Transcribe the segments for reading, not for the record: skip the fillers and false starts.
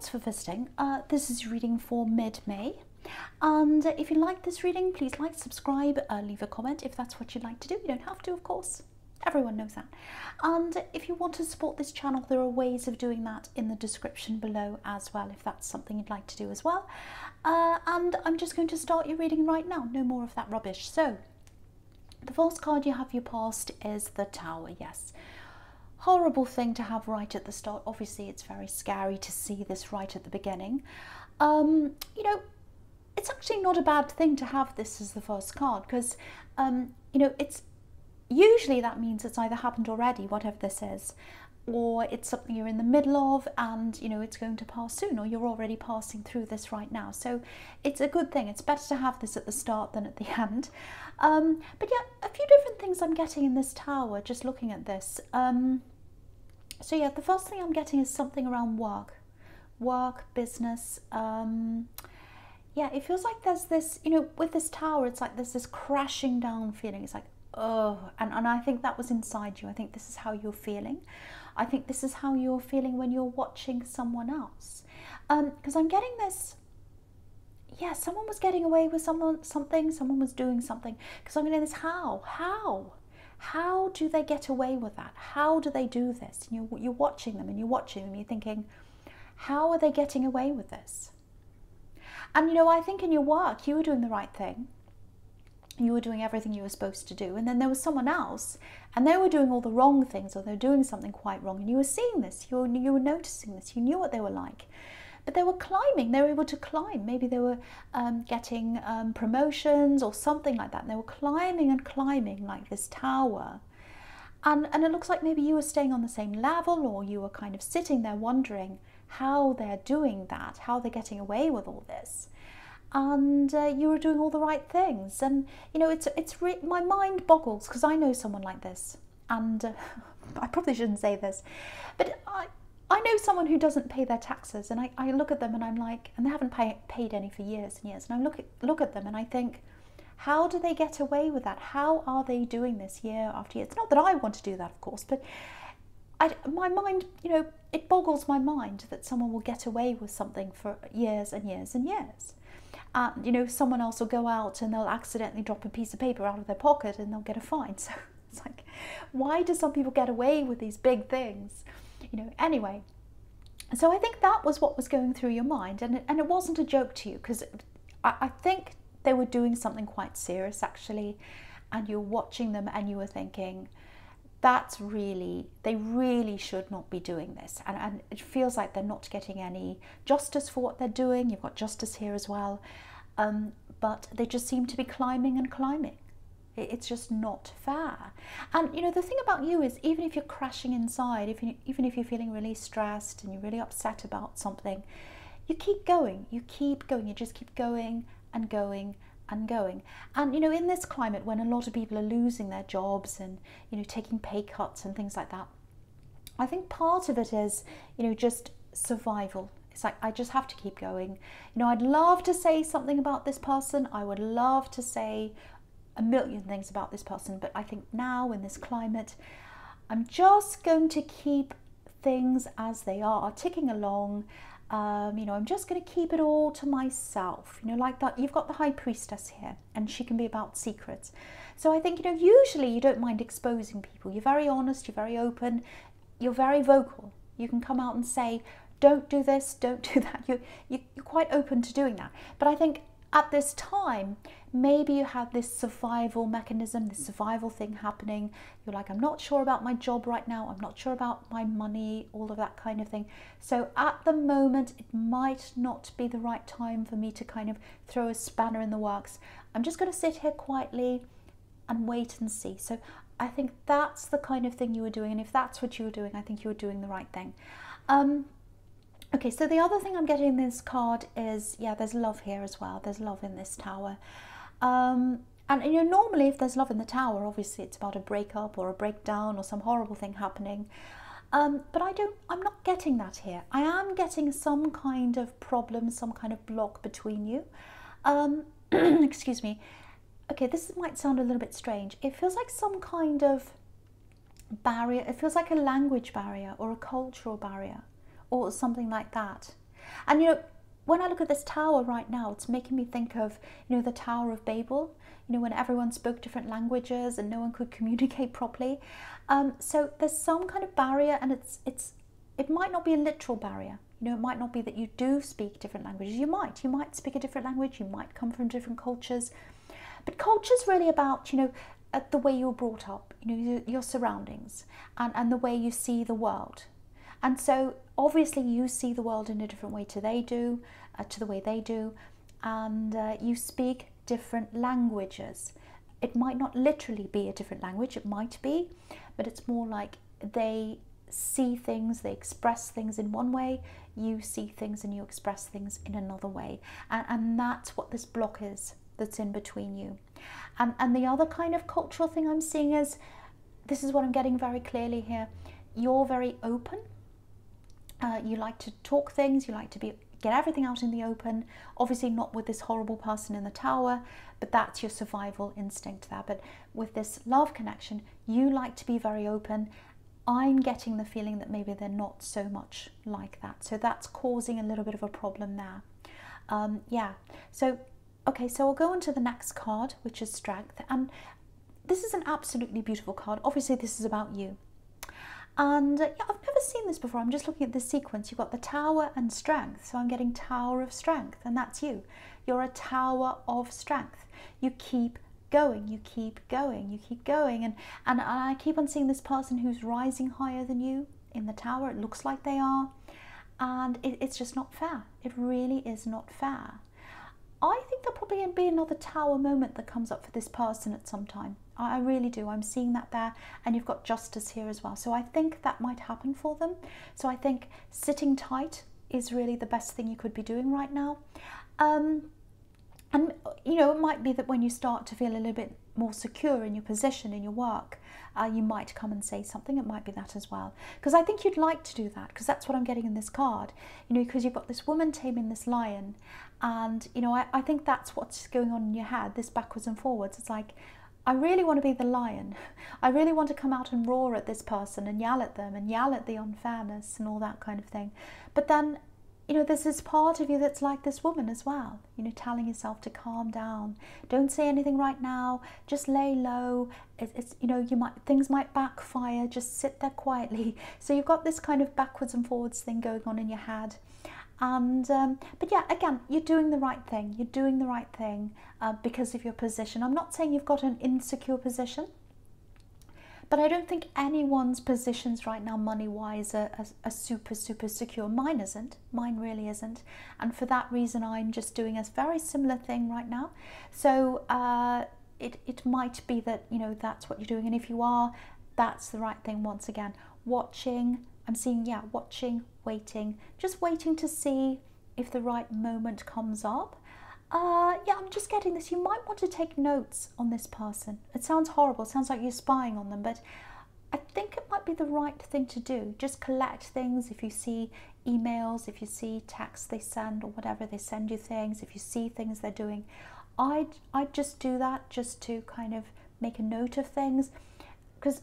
thanks for visiting. This is reading for mid-May. And if you like this reading, please like, subscribe, leave a comment if that's what you'd like to do. You don't have to, of course. Everyone knows that. And if you want to support this channel, there are ways of doing that in the description below as well, if that's something you'd like to do as well. And I'm just going to start your reading right now. No more of that rubbish. So, the first card you have your past is the Tower, yes. Horrible thing to have right at the start. Obviously, it's very scary to see this right at the beginning. You know, it's actually not a bad thing to have this as the first card because, you know, it's usually that means it's either happened already, whatever this is, or it's something you're in the middle of and, you know, it's going to pass soon, or you're already passing through this right now. So it's a good thing. It's better to have this at the start than at the end. But yeah, a few different things I'm getting in this Tower, just looking at this. So yeah, the first thing I'm getting is something around work, business. Yeah, it feels like there's this, you know, with this Tower, it's like there's this crashing down feeling. It's like, oh, and I think that was inside you. I think this is how you're feeling. I think this is how you're feeling when you're watching someone else. Because I'm getting this, yeah, someone was getting away with something, someone was doing something. Because I'm getting this, how do they get away with that? How do they do this? And you're watching them and you're thinking, how are they getting away with this? And, you know, I think in your work, you were doing the right thing. You were doing everything you were supposed to do. And then there was someone else and they were doing all the wrong things, or they were doing something quite wrong. And you were seeing this, you were noticing this, you knew what they were like. But they were climbing, they were able to climb. Maybe they were getting promotions or something like that. And they were climbing and climbing like this Tower. And it looks like maybe you were staying on the same level, or you were kind of sitting there wondering how they're doing that, how they're getting away with all this. And you were doing all the right things. And, you know, my mind boggles because I know someone like this. And I probably shouldn't say this, but I know someone who doesn't pay their taxes, and I look at them and I'm like, and they haven't paid any for years and years. And I look at them and I think, how do they get away with that? How are they doing this year after year? It's not that I want to do that, of course, but my mind, you know, it boggles my mind that someone will get away with something for years and years and years. You know, someone else will go out and they'll accidentally drop a piece of paper out of their pocket and they'll get a fine. So it's like, why do some people get away with these big things? You know, anyway. So I think that was what was going through your mind. And it wasn't a joke to you, because I think they were doing something quite serious, actually. And you're watching them and you were thinking, they really should not be doing this. And it feels like they're not getting any justice for what they're doing. You've got justice here as well. But they just seem to be climbing and climbing. It's just not fair. And, you know, the thing about you is, even if you're crashing inside, even if you're feeling really stressed and you're really upset about something, you keep going, you just keep going and going and going. And, you know, in this climate when a lot of people are losing their jobs and, you know, taking pay cuts and things like that, I think part of it is, you know, just survival. It's like, I just have to keep going. You know, I'd love to say something about this person. I would love to say a million things about this person, but I think now in this climate, I'm just going to keep things as they are, ticking along. You know, I'm just going to keep it all to myself. You know, like that, you've got the High Priestess here, and she can be about secrets. So I think, you know, usually you don't mind exposing people. You're very honest, you're very open, you're very vocal. You can come out and say, don't do this, don't do that. You're quite open to doing that. But I think at this time, maybe you have this survival mechanism, this survival thing happening. You're like, I'm not sure about my job right now. I'm not sure about my money, all of that kind of thing. So at the moment, it might not be the right time for me to kind of throw a spanner in the works. I'm just going to sit here quietly and wait and see. So I think that's the kind of thing you were doing. And if that's what you were doing, I think you were doing the right thing. Okay, so the other thing I'm getting in this card is, yeah, there's love here as well. There's love in this Tower. And, you know, normally if there's love in the Tower, obviously it's about a breakup or a breakdown or some horrible thing happening. But I'm not getting that here. I am getting some kind of problem, some kind of block between you. Excuse me. Okay, this might sound a little bit strange. It feels like some kind of barrier. It feels like a language barrier or a cultural barrier or something like that. And when I look at this tower right now, it's making me think of, the Tower of Babel, when everyone spoke different languages and no one could communicate properly. So there's some kind of barrier, and it might not be a literal barrier. It might not be that you do speak different languages. You might speak a different language. You might come from different cultures. But culture is really about, the way you're brought up, your surroundings and the way you see the world. And so obviously you see the world in a different way to the way they do, and you speak different languages. It might not literally be a different language, it might be, but it's more like they see things, they express things in one way, you see things and you express things in another way. And that's what this block is that's in between you. And the other kind of cultural thing I'm seeing is, this is what I'm getting very clearly here, you're very open. You like to talk things, you like to get everything out in the open. Obviously not with this horrible person in the tower, but that's your survival instinct there. But with this love connection, you like to be very open. I'm getting the feeling that maybe they're not so much like that. So that's causing a little bit of a problem there. Yeah, so, okay, so I'll go on to the next card, which is Strength. And this is an absolutely beautiful card. Obviously this is about you. And yeah, I've never seen this before. I'm just looking at this sequence. You've got the Tower and Strength. So I'm getting Tower of Strength, and that's you. You're a Tower of Strength. You keep going, you keep going, you keep going. And I keep on seeing this person who's rising higher than you in the tower. It looks like they are. And it's just not fair. It really is not fair. I think there'll probably be another tower moment that comes up for this person at some time. I really do. I'm seeing that there, and you've got Justice here as well. So I think that might happen for them. So I think sitting tight is really the best thing you could be doing right now. And it might be that when you start to feel a little bit more secure in your position, in your work, you might come and say something. It might be that as well. Because I think you'd like to do that, because that's what I'm getting in this card. Because you've got this woman taming this lion. And, I think that's what's going on in your head, this backwards and forwards. It's like, I really want to be the lion. I really want to come out and roar at this person and yell at them and yell at the unfairness and all that kind of thing. But then, there's this part of you that's like this woman as well, telling yourself to calm down. Don't say anything right now. Just lay low. Things might backfire. Just sit there quietly. So you've got this kind of backwards and forwards thing going on in your head. And but yeah, again, you're doing the right thing. You're doing the right thing because of your position. I'm not saying you've got an insecure position, but I don't think anyone's positions right now, money-wise, are super secure. Mine isn't. Mine really isn't. And for that reason, I'm just doing a very similar thing right now. So it might be that, that's what you're doing. And if you are, that's the right thing. Once again, watching. I'm seeing, yeah, watching, waiting, just waiting to see if the right moment comes up. Yeah, I'm just getting this. You might want to take notes on this person. It sounds horrible. It sounds like you're spying on them, but I think it might be the right thing to do. Just collect things. If you see emails, if you see texts they send or whatever, they send you things. If you see things they're doing, I'd just do that just to kind of make a note of things, because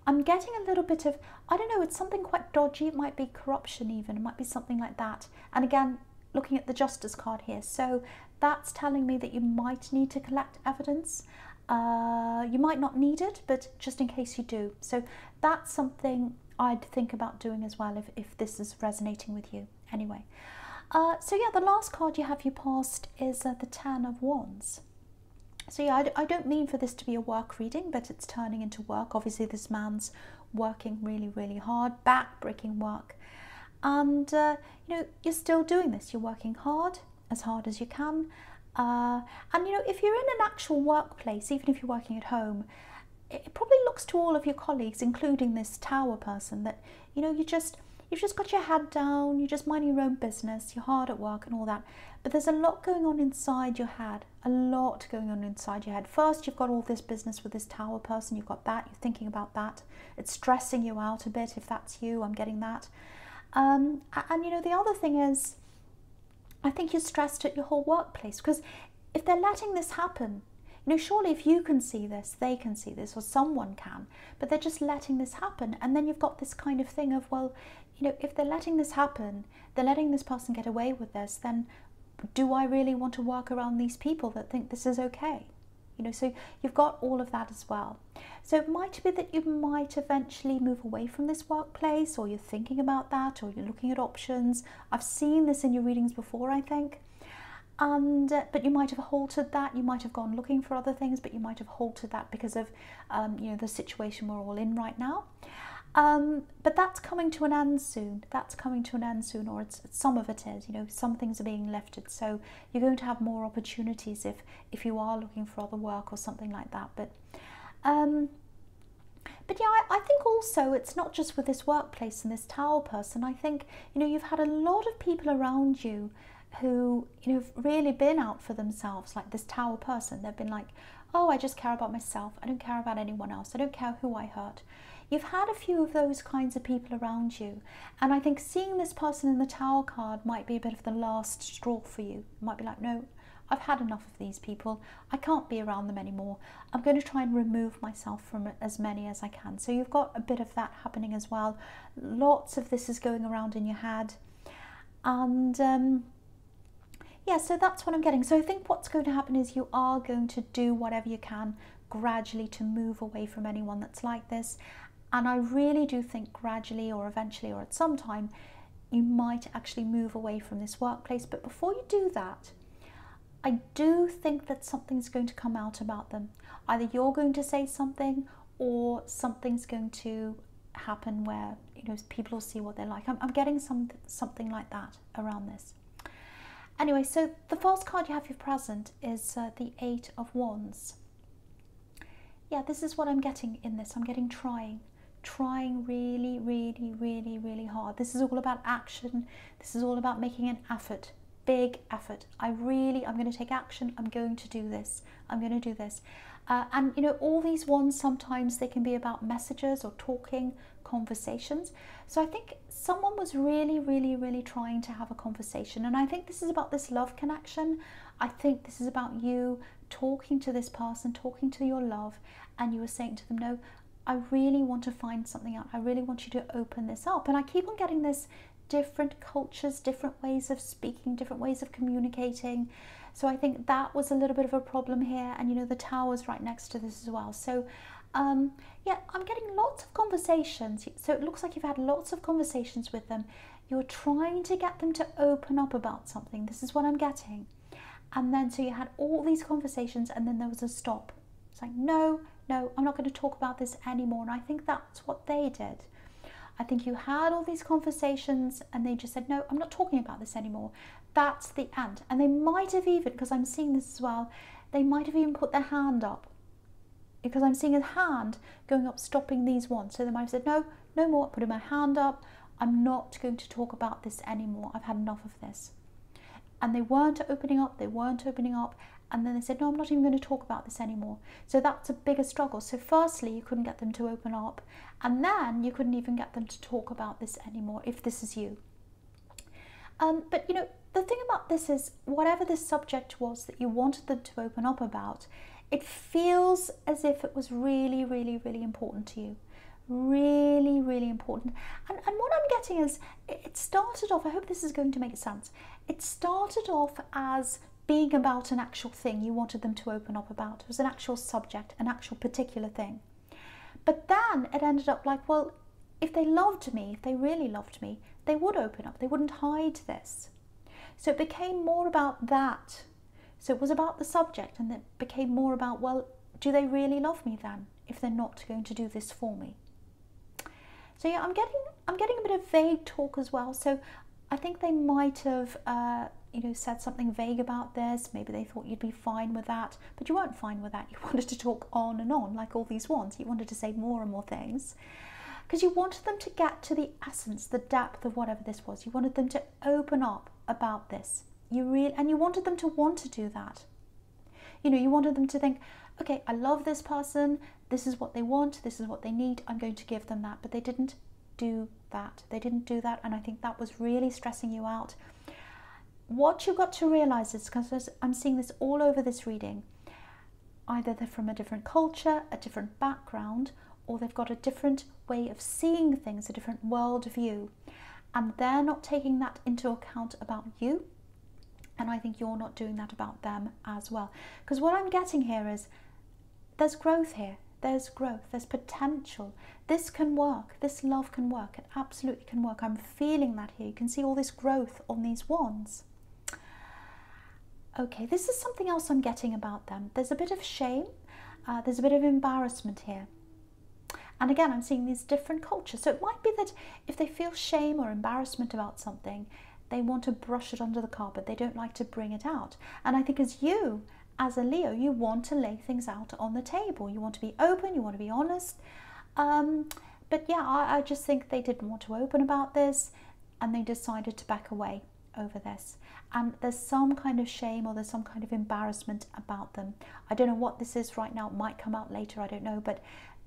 I'm getting a little bit of, I don't know, it's something quite dodgy. It might be corruption even. It might be something like that. And again, looking at the Justice card here. So that's telling me that you might need to collect evidence. You might not need it, but just in case you do. So that's something I'd think about doing as well if this is resonating with you. Anyway, so yeah, the last card you have passed is the Ten of Wands. So yeah, I don't mean for this to be a work reading, but it's turning into work. Obviously, this man's working really, really hard, back-breaking work. And, you're still doing this. You're working hard as you can. And, if you're in an actual workplace, even if you're working at home, it probably looks to all of your colleagues, including this tower person, that, you've just got your head down, you're just minding your own business, you're hard at work and all that. But there's a lot going on inside your head, a lot going on inside your head. First, you've got all this business with this tower person, you've got that, you're thinking about that. It's stressing you out a bit. If that's you, I'm getting that. And the other thing is, I think you're stressed at your whole workplace, because if they're letting this happen, surely if you can see this, they can see this, or someone can, but they're just letting this happen. And then you've got this kind of thing of, well, you know, if they're letting this happen, they're letting this person get away with this, then do I really want to work around these people that think this is okay? You know, so you've got all of that as well. So it might be that you might eventually move away from this workplace, or you're thinking about that, or you're looking at options. I've seen this in your readings before, I think. And but you might have halted that. You might have gone looking for other things, but you might have halted that because of you know, the situation we're all in right now. But that's coming to an end soon. That's coming to an end soon, or some of it is. You know, some things are being lifted, so you're going to have more opportunities if you are looking for other work or something like that. But yeah, I think also it's not just with this workplace and this Tower person. I think, you know, you've had a lot of people around you who, you know, have really been out for themselves, like this Tower person. They've been like, oh, I just care about myself. I don't care about anyone else. I don't care who I hurt. You've had a few of those kinds of people around you. And I think seeing this person in the Tower card might be a bit of the last straw for you. It might be like, no, I've had enough of these people. I can't be around them anymore. I'm going to try and remove myself from as many as I can. So you've got a bit of that happening as well. Lots of this is going around in your head. And yeah, so that's what I'm getting. So I think what's going to happen is you are going to do whatever you can gradually to move away from anyone that's like this. And I really do think gradually, or eventually, or at some time, you might actually move away from this workplace. But before you do that, I do think that something's going to come out about them. Either you're going to say something, or something's going to happen where, you know, people will see what they're like. I'm getting something like that around this. Anyway, so the first card you have for present is the Eight of Wands. Yeah, this is what I'm getting in this. I'm getting trying really, really, really, really hard. This is all about action. This is all about making an effort, big effort. I'm going to take action. I'm going to do this. I'm going to do this. And you know, all these ones, sometimes they can be about messages or talking, conversations. So I think someone was really, really, really trying to have a conversation. And I think this is about this love connection. I think this is about you talking to this person, talking to your love, and you were saying to them, no, I really want to find something out. I really want you to open this up. And I keep on getting this different cultures, different ways of speaking, different ways of communicating. So I think that was a little bit of a problem here. And you know, the Tower's right next to this as well. So yeah, I'm getting lots of conversations. So it looks like you've had lots of conversations with them. You're trying to get them to open up about something. This is what I'm getting. And then so you had all these conversations, and then there was a stop. It's like, no, I'm not going to talk about this anymore. And I think that's what they did. I think you had all these conversations and they just said, no, I'm not talking about this anymore. That's the end. And they might have even, because I'm seeing this as well, they might have even put their hand up, because I'm seeing a hand going up, stopping these ones. So they might have said, no, no more, putting my hand up. I'm not going to talk about this anymore. I've had enough of this. And they weren't opening up. And then they said, no, I'm not even going to talk about this anymore. So that's a bigger struggle. So firstly, you couldn't get them to open up. And then you couldn't even get them to talk about this anymore, if this is you. But, you know, the thing about this is, whatever this subject was that you wanted them to open up about, it feels as if it was really, really, really important to you. Really, really important. And what I'm getting is, it started off, I hope this is going to make sense. It started off as being about an actual thing you wanted them to open up about. It was an actual subject, an actual particular thing. But then it ended up like, well, if they loved me, if they really loved me, they would open up. They wouldn't hide this. So it became more about that. So it was about the subject, and it became more about, well, do they really love me then, if they're not going to do this for me? So yeah, I'm getting a bit of vague talk as well. So I think they might have you know, said something vague about this. Maybe they thought you'd be fine with that, but you weren't fine with that. You wanted to talk on and on, like all these ones. You wanted to say more and more things, because you wanted them to get to the essence, the depth of whatever this was. You wanted them to open up about this. And you wanted them to want to do that. You know, you wanted them to think, okay, I love this person. This is what they want. This is what they need. I'm going to give them that. But they didn't do that. They didn't do that. And I think that was really stressing you out. What you've got to realize is, because I'm seeing this all over this reading, either they're from a different culture, a different background, or they've got a different way of seeing things, a different world view. and they're not taking that into account about you, and I think you're not doing that about them as well. Because what I'm getting here is there's growth here. There's growth, there's potential. This can work, this love can work, it absolutely can work. I'm feeling that here. You can see all this growth on these wands. Okay, this is something else I'm getting about them. There's a bit of shame, there's a bit of embarrassment here. And again, I'm seeing these different cultures. So it might be that if they feel shame or embarrassment about something, they want to brush it under the carpet. They don't like to bring it out. And I think as a Leo, you want to lay things out on the table. You want to be open, you want to be honest. But yeah, I just think they didn't want to open about this, and they decided to back away over this. And there's some kind of shame or there's some kind of embarrassment about them. I don't know what this is right now. It might come out later, I don't know. But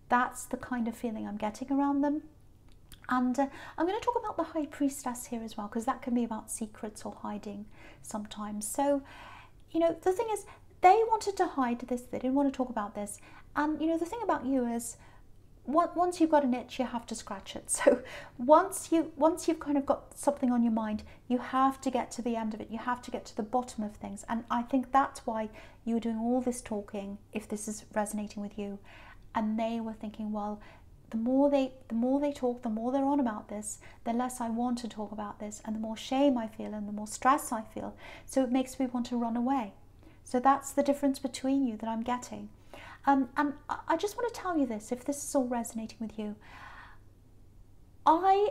that's the kind of feeling I'm getting around them. And I'm going to talk about the High Priestess here as well, because that can be about secrets or hiding sometimes. So, you know, the thing is, they wanted to hide this, they didn't want to talk about this. And, you know, the thing about you is, once you've got an itch, you have to scratch it. So once you've kind of got something on your mind, you have to get to the end of it. You have to get to the bottom of things. And I think that's why you were doing all this talking, if this is resonating with you. And they were thinking, well, the more they talk, the more they're on about this, the less I want to talk about this, and the more shame I feel and the more stress I feel. So it makes me want to run away. So that's the difference between you that I'm getting. And I just want to tell you this, if this is all resonating with you, I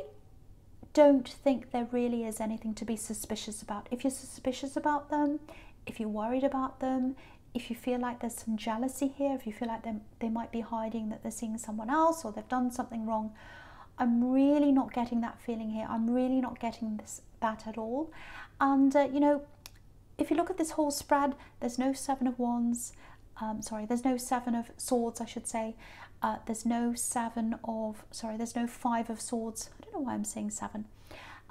don't think there really is anything to be suspicious about. If you're suspicious about them, if you're worried about them, if you feel like there's some jealousy here, if you feel like they might be hiding that they're seeing someone else or they've done something wrong, I'm really not getting that feeling here. I'm really not getting that at all. And, you know, if you look at this whole spread, there's no Seven of Wands. There's no Seven of Swords, I should say. There's no there's no Five of Swords. I don't know why I'm saying seven.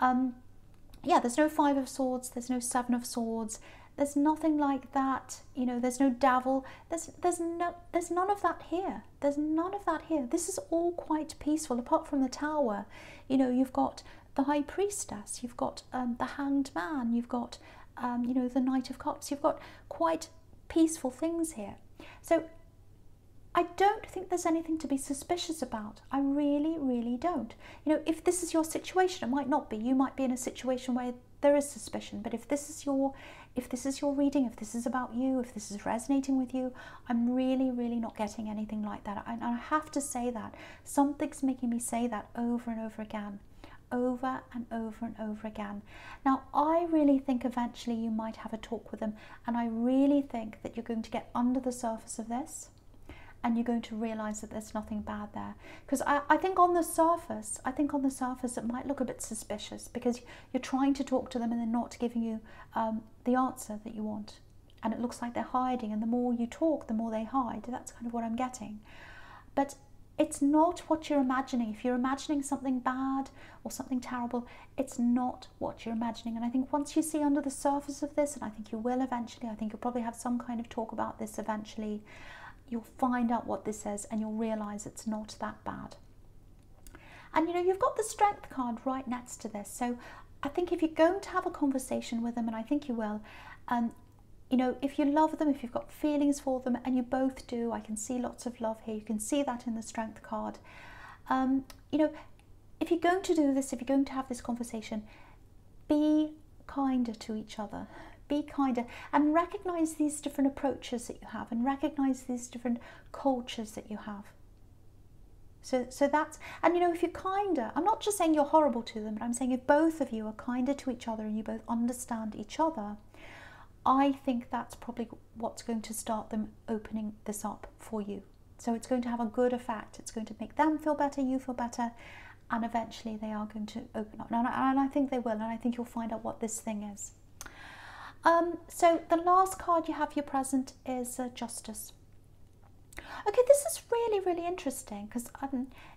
Yeah, there's no Five of Swords. There's no Seven of Swords. There's nothing like that. You know, there's no Devil. There's none of that here. There's none of that here. This is all quite peaceful, apart from the Tower. You know, you've got the High Priestess. You've got the Hanged Man. You've got you know, the Knight of Cups. You've got quite peaceful things here. So I don't think there's anything to be suspicious about. I really, really don't. You know, if this is your situation, it might not be. You might be in a situation where there is suspicion. But if this is your reading, if this is about you, if this is resonating with you, I'm really, really not getting anything like that. And I have to say that. Something's making me say that over and over again. Over and over and over again. Now, I really think eventually you might have a talk with them, and I really think that you're going to get under the surface of this and you're going to realize that there's nothing bad there. Because I think on the surface it might look a bit suspicious, because you're trying to talk to them and they're not giving you the answer that you want, and it looks like they're hiding, and the more you talk, the more they hide. That's kind of what I'm getting. But it's not what you're imagining. If you're imagining something bad or something terrible, it's not what you're imagining. And I think once you see under the surface of this, and I think you will eventually, I think you'll probably have some kind of talk about this eventually, you'll find out what this is and you'll realize it's not that bad. And you know, you've got the Strength card right next to this. So I think if you're going to have a conversation with them, and I think you will, you know, if you love them, if you've got feelings for them, and you both do, I can see lots of love here. You can see that in the Strength card. You know, if you're going to do this, if you're going to have this conversation, be kinder to each other. Be kinder and recognize these different approaches that you have, and recognize these different cultures that you have. So that's, and you know, if you're kinder, I'm not just saying you're horrible to them, but I'm saying if both of you are kinder to each other and you both understand each other, I think that's probably what's going to start them opening this up for you. So it's going to have a good effect. It's going to make them feel better, you feel better, and eventually they are going to open up. And I think they will, and I think you'll find out what this thing is. So the last card you have here present is Justice. Okay, this is really, really interesting, because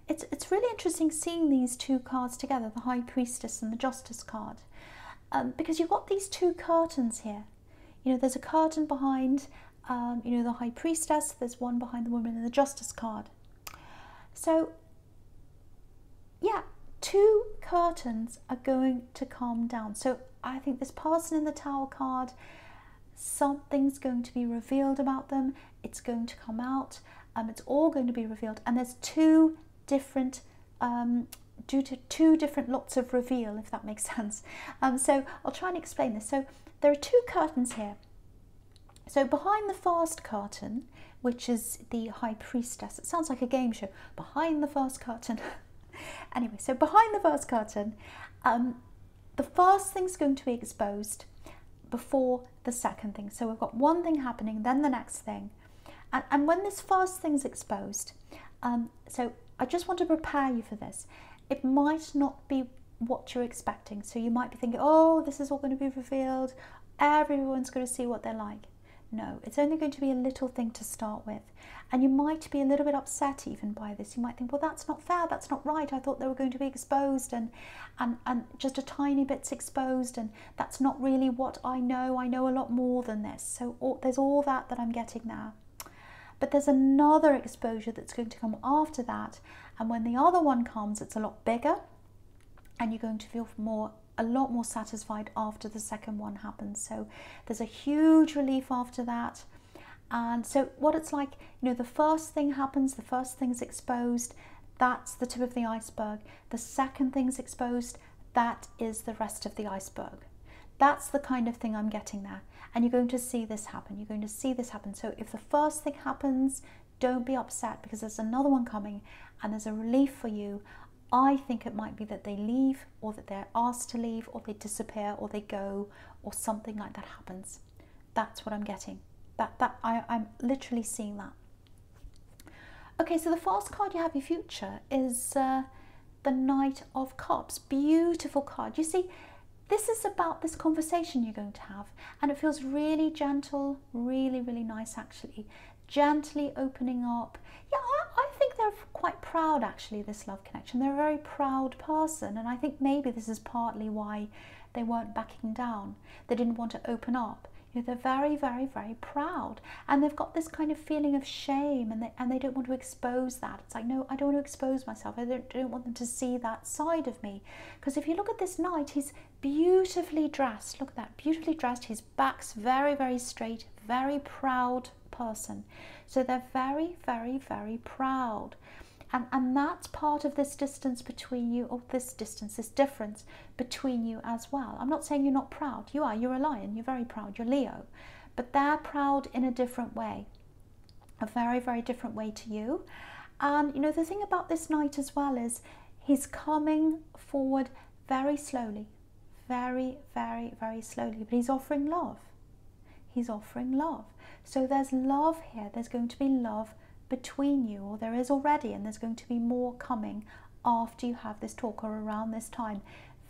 it's really interesting seeing these two cards together, the High Priestess and the Justice card, because you've got these two curtains here. You know, there's a curtain behind, you know, the High Priestess, there's one behind the woman in the Justice card. So, yeah, two curtains are going to calm down. So I think this person in the Tower card, something's going to be revealed about them. It's going to come out. It's all going to be revealed. And there's two different lots of reveal, if that makes sense. So I'll try and explain this. So there are two curtains here. So behind the first curtain, which is the High Priestess, it sounds like a game show. Behind the first curtain. Anyway, so behind the first curtain, the first thing's going to be exposed before the second thing. So we've got one thing happening, then the next thing. And when this first thing's exposed, so I just want to prepare you for this. It might not be what you're expecting. So you might be thinking, oh, this is all going to be revealed. Everyone's going to see what they're like. No, it's only going to be a little thing to start with. And you might be a little bit upset even by this. You might think, well, that's not fair, that's not right. I thought they were going to be exposed and just a tiny bit's exposed, and that's not really what I know. I know a lot more than this. So there's all that I'm getting now. But there's another exposure that's going to come after that. And when the other one comes, it's a lot bigger, and you're going to feel a lot more satisfied after the second one happens. So there's a huge relief after that. And so what it's like, the first thing happens, the first thing's exposed, that's the tip of the iceberg. The second thing's exposed, that is the rest of the iceberg. That's the kind of thing I'm getting there. And you're going to see this happen. You're going to see this happen. So if the first thing happens, don't be upset, because there's another one coming and there's a relief for you. I think it might be that they leave, or that they're asked to leave, or they disappear, or they go, or something like that happens. That's what I'm getting. I'm literally seeing that. Okay, so the first card you have, your future, is the Knight of Cups. Beautiful card. You see, this is about this conversation you're going to have, and it feels really gentle, really, really nice actually. Gently opening up. Yeah, I think they're quite proud actually, this love connection. They're a very proud person, and I think maybe this is partly why they weren't backing down. They didn't want to open up. They're very, very, very proud, and they've got this kind of feeling of shame, and they don't want to expose that. It's like, no, I don't want to expose myself. I don't want them to see that side of me. Because if you look at this knight, he's beautifully dressed. Look at that, beautifully dressed. His back's very, very straight, very proud person. So they're very, very, very proud. And that's part of this distance between you, or this difference between you as well. I'm not saying you're not proud. You are. You're a lion. You're very proud. You're Leo. But they're proud in a different way. A very, very different way to you. And, the thing about this knight as well is he's coming forward very slowly. Very, very, very slowly. But he's offering love. He's offering love. So there's love here. There's going to be love between you, or there is already, and there's going to be more coming after you have this talk, or around this time.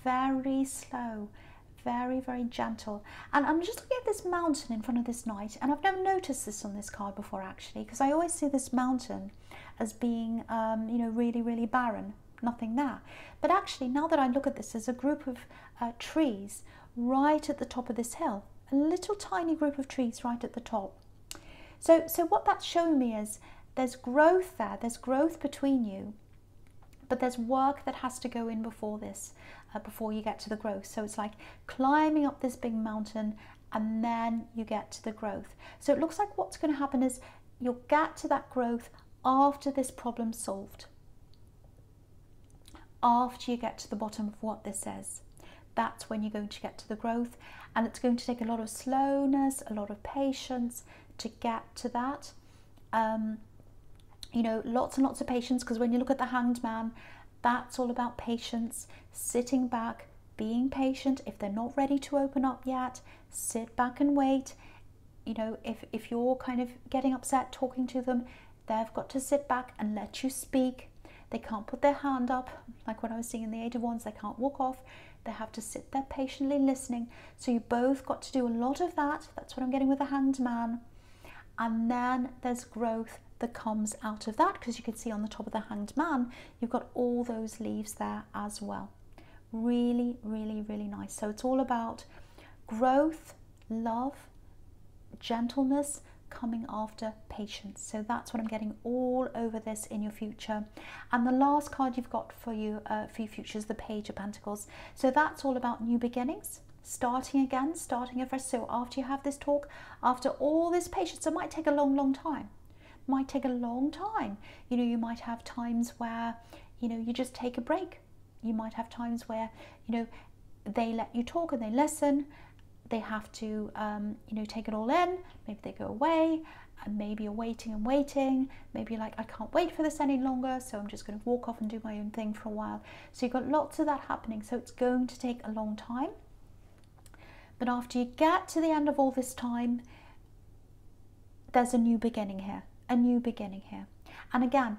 Very slow, very, very gentle. And I'm just looking at this mountain in front of this knight, and I've never noticed this on this card before actually, because I always see this mountain as being really, really barren, nothing there. But actually, now that I look at this, there's a group of trees right at the top of this hill, a little tiny group of trees right at the top. So what that's showing me is there's growth there, there's growth between you, but there's work that has to go in before this, before you get to the growth. So it's like climbing up this big mountain, and then you get to the growth. So it looks like what's going to happen is you'll get to that growth after this problem's solved. After you get to the bottom of what this is, that's when you're going to get to the growth, and it's going to take a lot of slowness, a lot of patience to get to that. Lots and lots of patience, because when you look at the Hanged Man, that's all about patience, sitting back, being patient. If they're not ready to open up yet, sit back and wait. If you're kind of getting upset talking to them, they've got to sit back and let you speak. They can't put their hand up, like what I was seeing in the Eight of Wands. They can't walk off. They have to sit there patiently listening. So you both got to do a lot of that. That's what I'm getting with the Hanged Man. And then there's growth that comes out of that, because you can see on the top of the Hanged Man, you've got all those leaves there as well. Really, really, really nice. So it's all about growth, love, gentleness, coming after patience. So that's what I'm getting all over this in your future. And the last card you've got for you for your future is the Page of Pentacles. So that's all about new beginnings, starting again, starting afresh. So after you have this talk, after all this patience, it might take a long time. Might take a long time. You know, you might have times where, you know, you just take a break. You might have times where, you know, they let you talk and they listen. They have to, you know, take it all in. Maybe they go away, and maybe you're waiting and waiting. Maybe you're like, I can't wait for this any longer, so I'm just going to walk off and do my own thing for a while. So you've got lots of that happening. So it's going to take a long time. But after you get to the end of all this time, there's a new beginning here, a new beginning here. And again,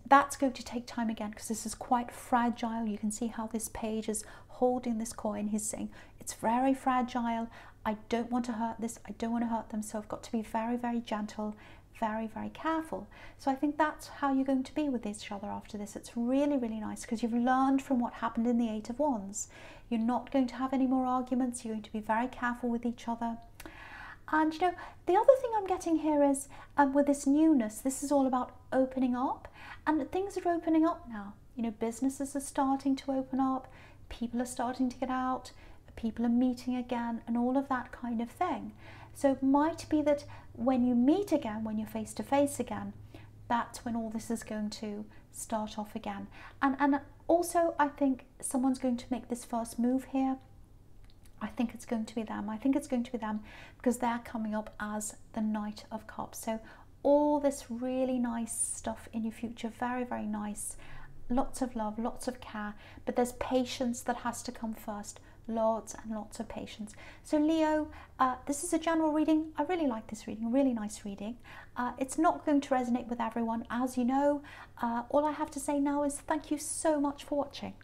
that's going to take time again, because this is quite fragile. You can see how this page is holding this coin. He's saying it's very fragile. I don't want to hurt this. I don't want to hurt them. So I've got to be very gentle, very careful. So I think that's how you're going to be with each other after this. It's really nice, because you've learned from what happened in the Eight of Wands. You're not going to have any more arguments. You're going to be very careful with each other. And you know, the other thing I'm getting here is with this newness, this is all about opening up, and things are opening up now. You know, businesses are starting to open up, people are starting to get out, people are meeting again, and all of that kind of thing. So it might be that when you meet again, when you're face to face again, that's when all this is going to start off again. And also, I think someone's going to make this first move here. I think it's going to be them. I think it's going to be them, because they're coming up as the Knight of Cups. So all this really nice stuff in your future, very nice. Lots of love, lots of care, but there's patience that has to come first. Lots and lots of patience. So Leo, this is a general reading. I really like this reading, really nice reading. It's not going to resonate with everyone, as you know. All I have to say now is thank you so much for watching.